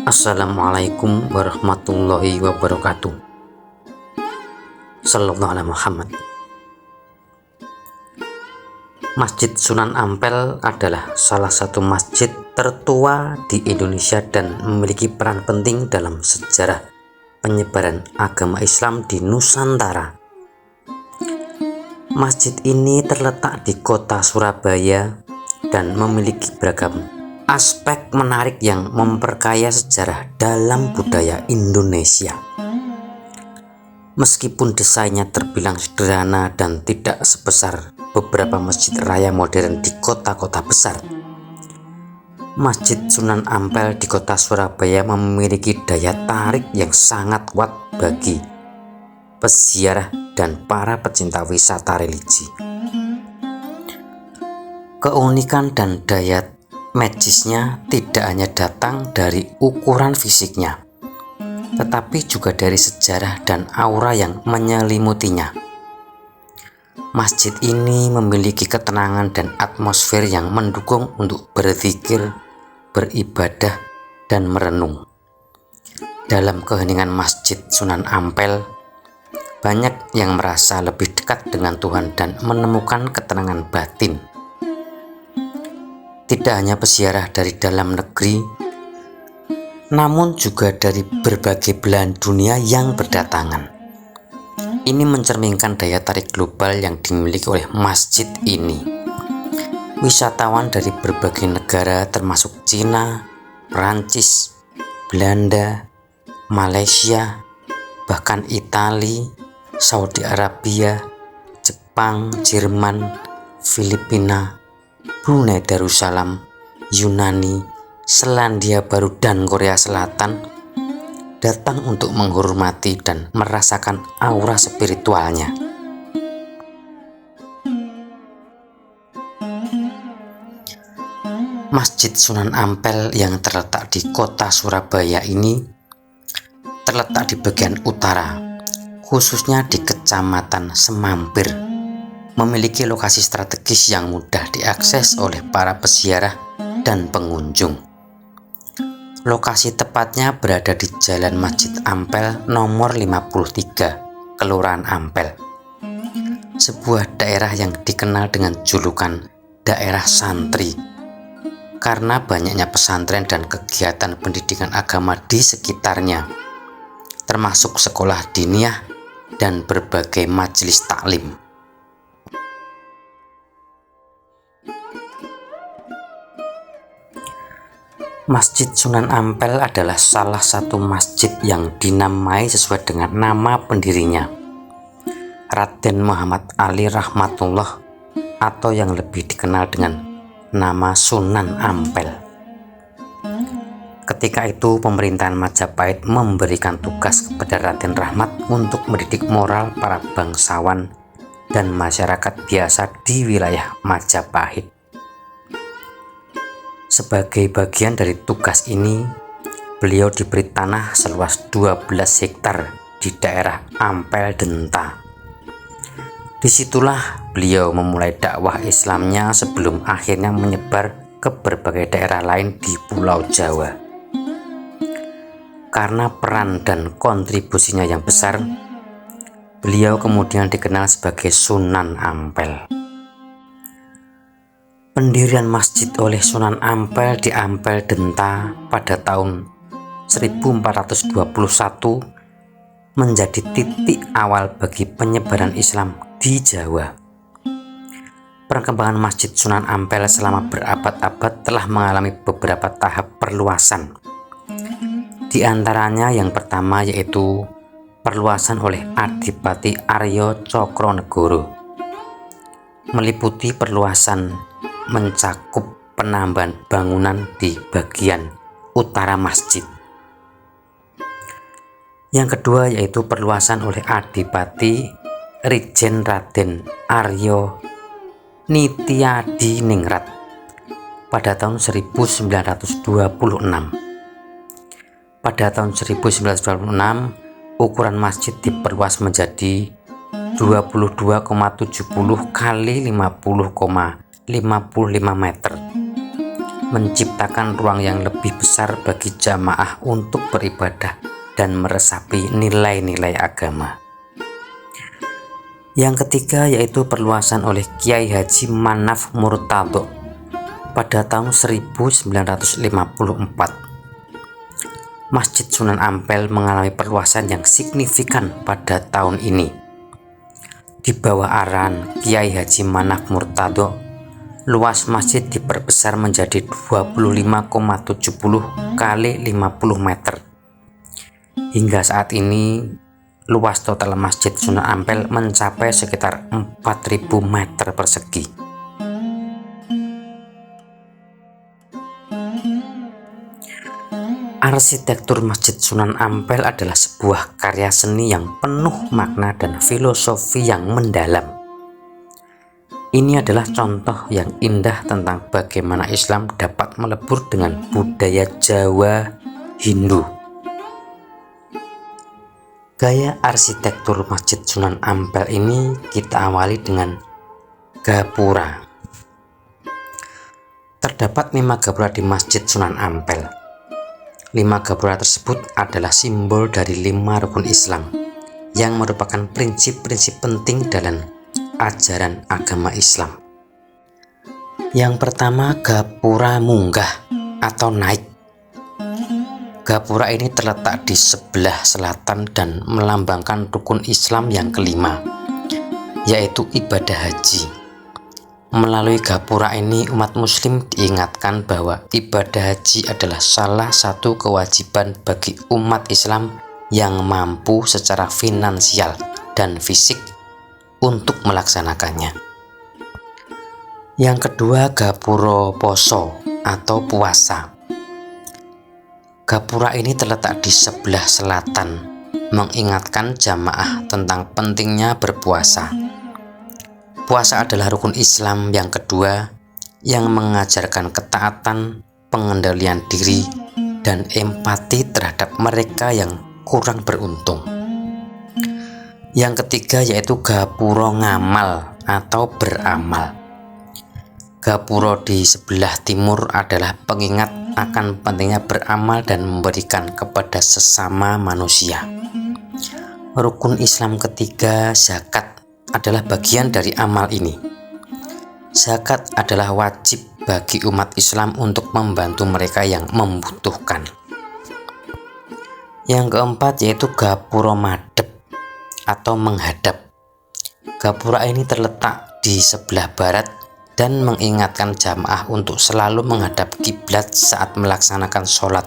Assalamualaikum warahmatullahi wabarakatuh. Sallallahu alaihi Muhammad. Masjid Sunan Ampel adalah salah satu masjid tertua di Indonesia dan memiliki peran penting dalam sejarah penyebaran agama Islam di Nusantara. Masjid ini terletak di kota Surabaya dan memiliki beragam aspek menarik yang memperkaya sejarah dalam budaya Indonesia. Meskipun desainnya terbilang sederhana dan tidak sebesar beberapa masjid raya modern di kota-kota besar, Masjid Sunan Ampel di kota Surabaya memiliki daya tarik yang sangat kuat bagi peziarah dan para pecinta wisata religi. Keunikan dan daya magisnya tidak hanya datang dari ukuran fisiknya, tetapi juga dari sejarah dan aura yang menyelimutinya. Masjid ini memiliki ketenangan dan atmosfer yang mendukung untuk berzikir, beribadah, dan merenung. Dalam keheningan Masjid Sunan Ampel, banyak yang merasa lebih dekat dengan Tuhan dan menemukan ketenangan batin. Tidak hanya peziarah dari dalam negeri, namun juga dari berbagai belahan dunia yang berdatangan. Ini mencerminkan daya tarik global yang dimiliki oleh masjid ini. Wisatawan dari berbagai negara termasuk Cina, Perancis, Belanda, Malaysia, bahkan Italia, Saudi Arabia, Jepang, Jerman, Filipina, Brunei Darussalam, Yunani, Selandia Baru, dan Korea Selatan datang untuk menghormati dan merasakan aura spiritualnya. Masjid Sunan Ampel yang terletak di kota Surabaya ini terletak di bagian utara, khususnya di Kecamatan Semampir, memiliki lokasi strategis yang mudah diakses oleh para peziarah dan pengunjung. Lokasi tepatnya berada di Jalan Masjid Ampel nomor 53, Kelurahan Ampel, sebuah daerah yang dikenal dengan julukan daerah santri karena banyaknya pesantren dan kegiatan pendidikan agama di sekitarnya, termasuk sekolah diniyah dan berbagai majelis taklim. Masjid Sunan Ampel adalah salah satu masjid yang dinamai sesuai dengan nama pendirinya, Raden Muhammad Ali Rahmatullah, atau yang lebih dikenal dengan nama Sunan Ampel. Ketika itu pemerintahan Majapahit memberikan tugas kepada Raden Rahmat untuk mendidik moral para bangsawan dan masyarakat biasa di wilayah Majapahit. Sebagai bagian dari tugas ini, beliau diberi tanah seluas 12 hektar di daerah Ampel Denta. Disitulah beliau memulai dakwah Islamnya sebelum akhirnya menyebar ke berbagai daerah lain di Pulau Jawa. Karena peran dan kontribusinya yang besar, beliau kemudian dikenal sebagai Sunan Ampel. Pendirian masjid oleh Sunan Ampel di Ampel Denta pada tahun 1421 menjadi titik awal bagi penyebaran Islam di Jawa. Perkembangan Masjid Sunan Ampel selama berabad-abad telah mengalami beberapa tahap perluasan. Di antaranya yang pertama yaitu perluasan oleh Adipati Arya Cokronegoro, meliputi perluasan mencakup penambahan bangunan di bagian utara masjid. Yang kedua yaitu perluasan oleh Adipati Rijen Raden Aryo Nityadiningrat pada tahun 1926. Pada tahun 1926, ukuran masjid diperluas menjadi 22,70 kali 55 meter menciptakan ruang yang lebih besar bagi jamaah untuk beribadah dan meresapi nilai-nilai agama. Yang ketiga yaitu perluasan oleh Kiai Haji Manaf Murtado pada tahun 1954. Masjid Sunan Ampel mengalami perluasan yang signifikan pada tahun ini. Di bawah arahan Kiai Haji Manaf Murtado, luas masjid diperbesar menjadi 25,70 kali 50 meter. Hingga saat ini, luas total Masjid Sunan Ampel mencapai sekitar 4.000 meter persegi. Arsitektur Masjid Sunan Ampel adalah sebuah karya seni yang penuh makna dan filosofi yang mendalam. Ini adalah contoh yang indah tentang bagaimana Islam dapat melebur dengan budaya Jawa Hindu. Gaya arsitektur Masjid Sunan Ampel ini kita awali dengan gapura. Terdapat 5 gapura di Masjid Sunan Ampel. 5 gapura tersebut adalah simbol dari 5 rukun Islam yang merupakan prinsip-prinsip penting dalam ajaran agama Islam. Yang pertama, gapura munggah atau naik. Gapura ini terletak di sebelah selatan dan melambangkan rukun Islam yang kelima, yaitu ibadah haji. Melalui gapura ini, umat muslim diingatkan bahwa ibadah haji adalah salah satu kewajiban bagi umat Islam yang mampu secara finansial dan fisik untuk melaksanakannya. Yang kedua, gapura poso atau puasa. Gapura ini terletak di sebelah selatan, mengingatkan jamaah tentang pentingnya berpuasa. Puasa adalah rukun Islam yang kedua yang mengajarkan ketaatan, pengendalian diri, dan empati terhadap mereka yang kurang beruntung. Yang ketiga yaitu gapura ngamal atau beramal. Gapura di sebelah timur adalah pengingat akan pentingnya beramal dan memberikan kepada sesama manusia. Rukun Islam ketiga, zakat, adalah bagian dari amal ini. Zakat adalah wajib bagi umat Islam untuk membantu mereka yang membutuhkan. Yang keempat yaitu gapura madhep atau menghadap. Gapura ini terletak di sebelah barat dan mengingatkan jamaah untuk selalu menghadap kiblat saat melaksanakan sholat.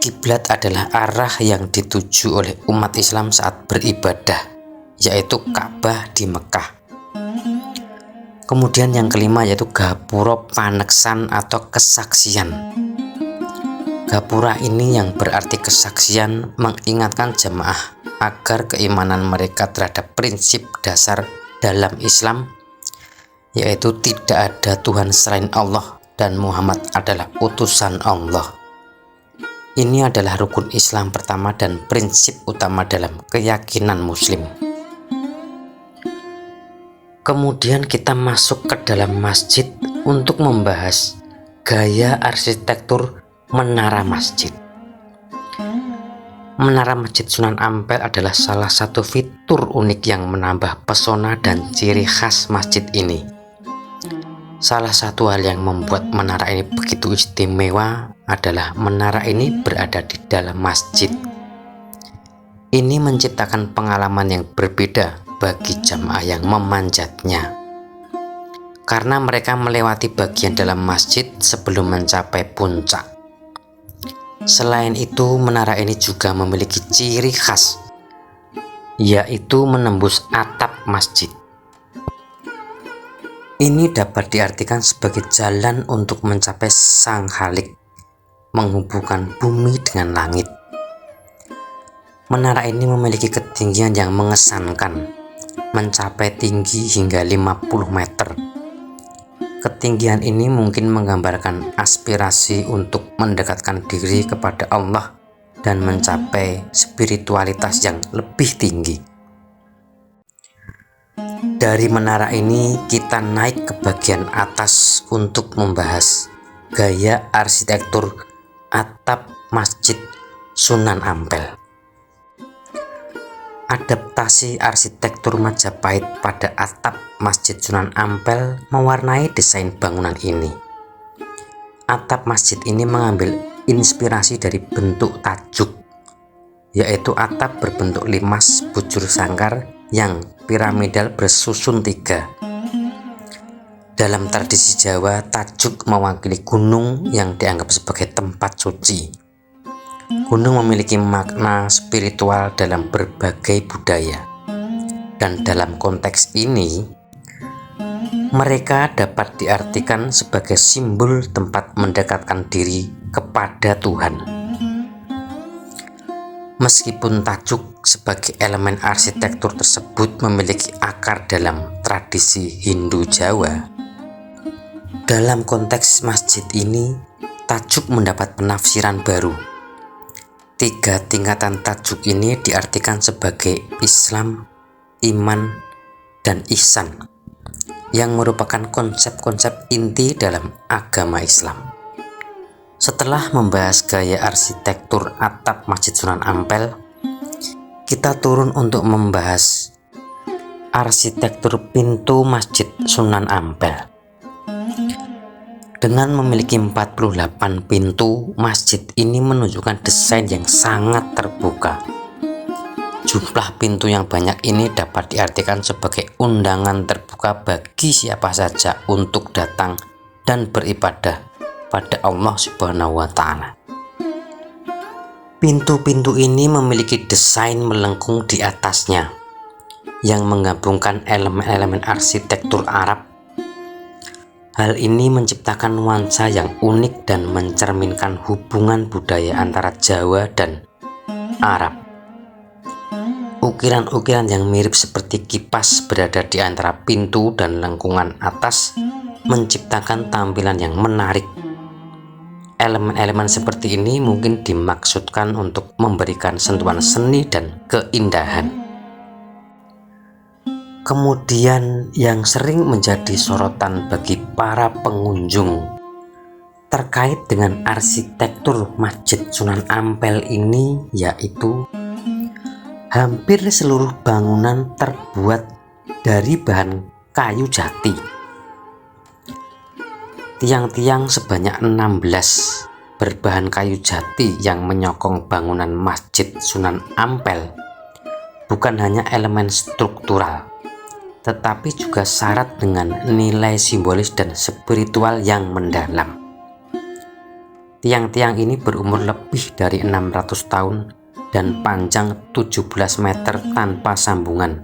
Kiblat adalah arah yang dituju oleh umat Islam saat beribadah, yaitu Ka'bah di Mekah. Kemudian yang kelima yaitu gapura paneksan atau kesaksian. Gapura ini yang berarti kesaksian mengingatkan jamaah agar keimanan mereka terhadap prinsip dasar dalam Islam, yaitu tidak ada Tuhan selain Allah dan Muhammad adalah utusan Allah. Ini adalah rukun Islam pertama dan prinsip utama dalam keyakinan Muslim. Kemudian kita masuk ke dalam masjid untuk membahas gaya arsitektur menara masjid. Menara Masjid Sunan Ampel adalah salah satu fitur unik yang menambah pesona dan ciri khas masjid ini. Salah satu hal yang membuat menara ini begitu istimewa adalah menara ini berada di dalam masjid. Ini menciptakan pengalaman yang berbeda bagi jamaah yang memanjatnya, karena mereka melewati bagian dalam masjid sebelum mencapai puncak. Selain itu, menara ini juga memiliki ciri khas, yaitu menembus atap masjid. Ini dapat diartikan sebagai jalan untuk mencapai Sang Khalik, menghubungkan bumi dengan langit. Menara ini memiliki ketinggian yang mengesankan, mencapai tinggi hingga 50 meter. Ketinggian ini mungkin menggambarkan aspirasi untuk mendekatkan diri kepada Allah dan mencapai spiritualitas yang lebih tinggi. Dari menara ini kita naik ke bagian atas untuk membahas gaya arsitektur atap Masjid Sunan Ampel. Adaptasi arsitektur Majapahit pada atap Masjid Sunan Ampel mewarnai desain bangunan ini. Atap masjid ini mengambil inspirasi dari bentuk tajuk, yaitu atap berbentuk limas bujur sangkar yang piramidal bersusun tiga. Dalam tradisi Jawa, tajuk mewakili gunung yang dianggap sebagai tempat suci. Gunung memiliki makna spiritual dalam berbagai budaya, dan dalam konteks ini mereka dapat diartikan sebagai simbol tempat mendekatkan diri kepada Tuhan. Meskipun tajuk sebagai elemen arsitektur tersebut memiliki akar dalam tradisi Hindu Jawa, dalam konteks masjid ini tajuk mendapat penafsiran baru. Tiga tingkatan tajuk ini diartikan sebagai Islam, iman, dan ihsan, yang merupakan konsep-konsep inti dalam agama Islam. Setelah membahas gaya arsitektur atap Masjid Sunan Ampel, kita turun untuk membahas arsitektur pintu Masjid Sunan Ampel. Dengan memiliki 48 pintu, masjid ini menunjukkan desain yang sangat terbuka. Jumlah pintu yang banyak ini dapat diartikan sebagai undangan terbuka bagi siapa saja untuk datang dan beribadah pada Allah Subhanahu wa Ta'ala. Pintu-pintu ini memiliki desain melengkung di atasnya yang menggabungkan elemen-elemen arsitektur Arab. Hal ini menciptakan nuansa yang unik dan mencerminkan hubungan budaya antara Jawa dan Arab. Ukiran-ukiran yang mirip seperti kipas berada di antara pintu dan lengkungan atas menciptakan tampilan yang menarik. Elemen-elemen seperti ini mungkin dimaksudkan untuk memberikan sentuhan seni dan keindahan. Kemudian yang sering menjadi sorotan bagi para pengunjung terkait dengan arsitektur Masjid Sunan Ampel ini yaitu hampir seluruh bangunan terbuat dari bahan kayu jati. Tiang-tiang sebanyak 16 berbahan kayu jati yang menyokong bangunan Masjid Sunan Ampel bukan hanya elemen struktural, tetapi juga syarat dengan nilai simbolis dan spiritual yang mendalam. Tiang-tiang ini berumur lebih dari 600 tahun dan panjang 17 meter tanpa sambungan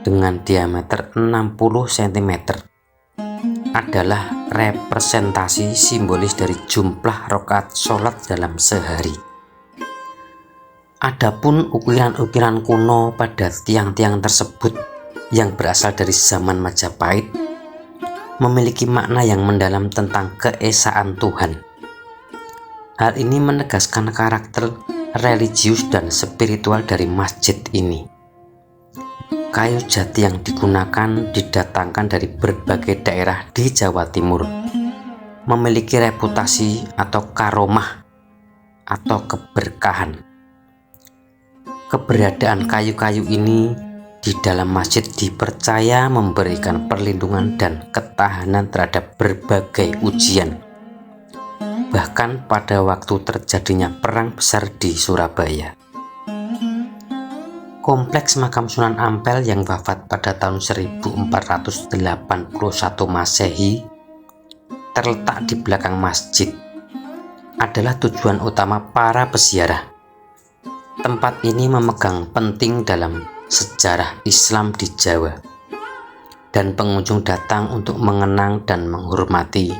dengan diameter 60 cm. Adalah representasi simbolis dari jumlah rakaat sholat dalam sehari. Adapun ukiran-ukiran kuno pada tiang-tiang tersebut yang berasal dari zaman Majapahit memiliki makna yang mendalam tentang keesaan Tuhan. Hal ini menegaskan karakter religius dan spiritual dari masjid ini. Kayu jati yang digunakan didatangkan dari berbagai daerah di Jawa Timur, memiliki reputasi atau karomah atau keberkahan. Keberadaan kayu-kayu ini di dalam masjid dipercaya memberikan perlindungan dan ketahanan terhadap berbagai ujian, bahkan pada waktu terjadinya perang besar di Surabaya. Kompleks makam Sunan Ampel yang wafat pada tahun 1481 Masehi terletak di belakang masjid adalah tujuan utama para peziarah. Tempat ini memegang penting dalam sejarah Islam di Jawa, dan pengunjung datang untuk mengenang dan menghormati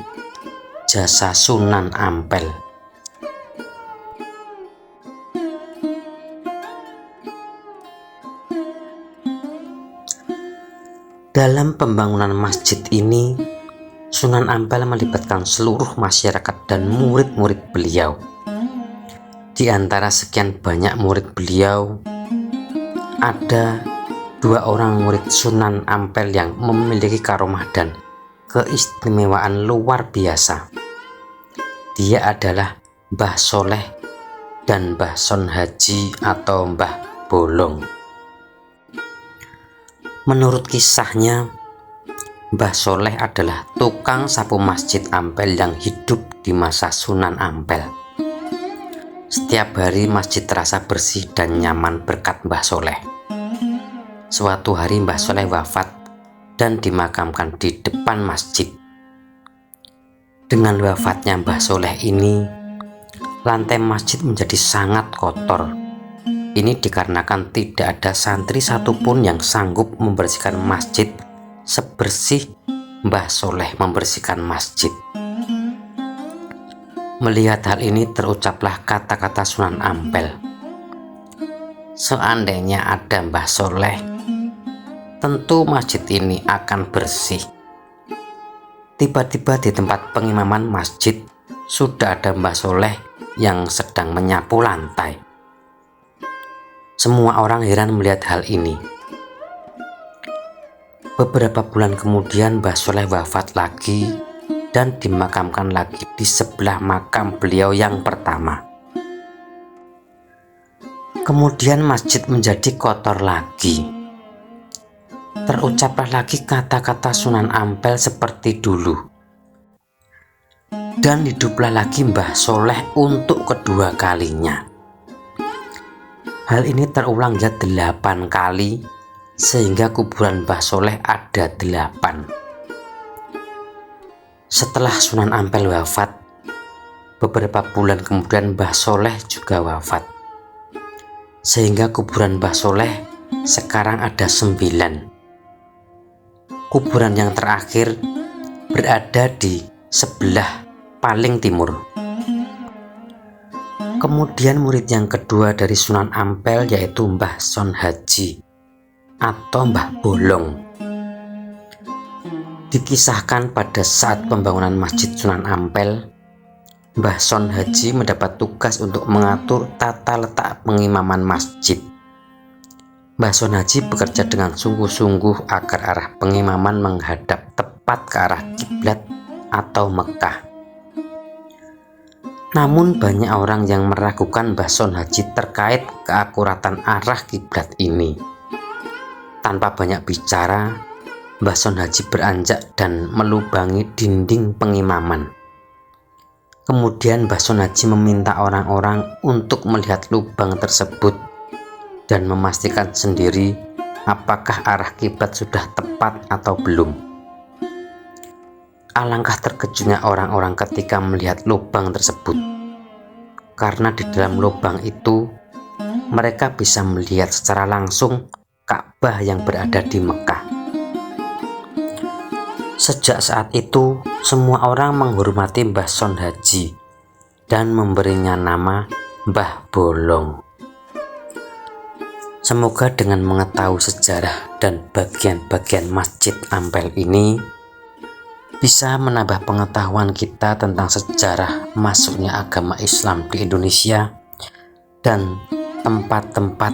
jasa Sunan Ampel. Dalam pembangunan masjid ini, Sunan Ampel melibatkan seluruh masyarakat dan murid-murid beliau. Di antara sekian banyak murid beliau, ada 2 orang murid Sunan Ampel yang memiliki karomah dan keistimewaan luar biasa. dia adalah Mbah Soleh dan Mbah Son Haji atau Mbah Bolong. Menurut kisahnya, Mbah Soleh adalah tukang sapu Masjid Ampel yang hidup di masa Sunan Ampel. Setiap hari masjid terasa bersih dan nyaman berkat Mbah Soleh. Suatu hari Mbah Soleh wafat dan dimakamkan di depan masjid. Dengan wafatnya Mbah Soleh ini, lantai masjid menjadi sangat kotor. Ini dikarenakan tidak ada santri satupun yang sanggup membersihkan masjid sebersih Mbah Soleh membersihkan masjid. Melihat hal ini terucaplah kata-kata Sunan Ampel. Seandainya ada Mbah Soleh, tentu masjid ini akan bersih. Tiba-tiba di tempat pengimaman masjid sudah ada Mbah Soleh yang sedang menyapu lantai. Semua orang heran melihat hal ini. Beberapa bulan kemudian Mbah Soleh wafat lagi dan dimakamkan lagi di sebelah makam beliau yang pertama. Kemudian masjid menjadi kotor lagi. Terucaplah lagi kata-kata Sunan Ampel seperti dulu. Dan hiduplah lagi Mbah Soleh untuk kedua kalinya. Hal ini terulang ya 8 kali, sehingga kuburan Mbah Soleh ada 8. Setelah Sunan Ampel wafat, beberapa bulan kemudian Mbah Soleh juga wafat. Sehingga kuburan Mbah Soleh sekarang ada 9. Kuburan yang terakhir berada di sebelah paling timur. Kemudian murid yang kedua dari Sunan Ampel yaitu Mbah Son Haji atau Mbah Bolong. Dikisahkan pada saat pembangunan Masjid Sunan Ampel, Mbah Son Haji mendapat tugas untuk mengatur tata letak pengimaman masjid. Mbah Son Haji bekerja dengan sungguh-sungguh agar arah pengimaman menghadap tepat ke arah kiblat atau Mekah. Namun banyak orang yang meragukan Mbah Son Haji terkait keakuratan arah kiblat ini. Tanpa banyak bicara, Mbah Son Haji beranjak dan melubangi dinding pengimaman. Kemudian Mbah Son Haji meminta orang-orang untuk melihat lubang tersebut dan memastikan sendiri apakah arah kiblat sudah tepat atau belum. Alangkah terkejutnya orang-orang ketika melihat lubang tersebut, karena di dalam lubang itu mereka bisa melihat secara langsung Ka'bah yang berada di Mekah. Sejak saat itu, semua orang menghormati Mbah Son Haji dan memberinya nama Mbah Bolong. Semoga dengan mengetahui sejarah dan bagian-bagian Masjid Ampel ini bisa menambah pengetahuan kita tentang sejarah masuknya agama Islam di Indonesia dan tempat-tempat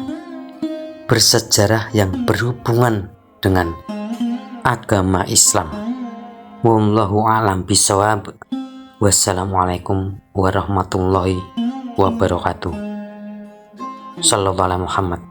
bersejarah yang berhubungan dengan agama Islam. Wallahu a'lam bishawab. Wassalamualaikum warahmatullahi wabarakatuh. Sallallahu alaihi Muhammad.